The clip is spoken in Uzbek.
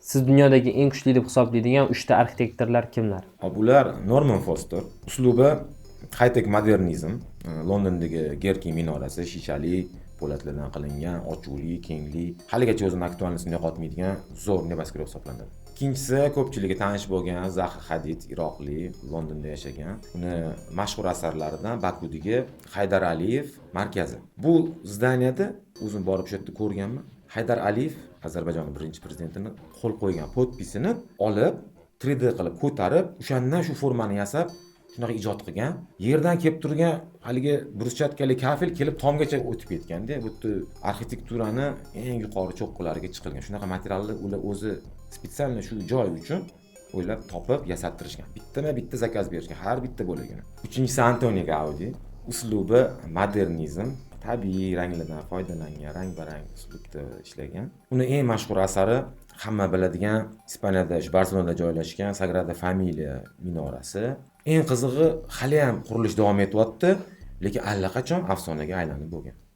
Siz dunyodagi eng kuchli deb hisoblaydigan 3 ta arxitektorlar kimlar? Bular Norman Foster, uslubi high-tech modernizm, Londondagi Gerki minorasi shishali po'latlardan qilingan, ochuvli, kengli, haligacha o'zini aktualligini yo'qotmaydigan zo'r nevaskirov hisoblanadi. Ikkinchisi ko'pchiligi tanish bo'lgan Zaha Hadid, iroqli, Londonda yashagan. Uni mashhur asarlaridan Bakudagi Haydar Aliyev markazi. Bu zdaniyada o'zim borib shu yerda ko'rganman. Haydar Aliyev Ozarbayjon birinchi prezidentini qo'l qo'ygan podpisini olib 3D qilib ko'tarib, o'shandan shu formani yasab, shunaqa ijod qilgan. Yerdan kelib turgan haligi bruschatkali kafel kelib tomgacha o'tib ketganda, bu arxitekturani eng yuqori cho'qqilariga chiqilgan. Shunaqa materialni ular o'zi spesial shu joy uchun o'ylab topib yasattirishgan. Bitta zakaz berishgan, har bitta bo'lagini. Uchinchisi Antonio Gaudi, uslubi modernizm, tabiiy ranglardan foydalangan, rang-barang uslubda ishlagan. Uni eng mashhur asari hamma biladigan Ispaniyada, Barselonada joylashgan Sagrada Familia minorasi. Eng qizig'i, hali ham qurilish davom etyapti, lekin allaqachon afsonaga aylanib bo'lgan.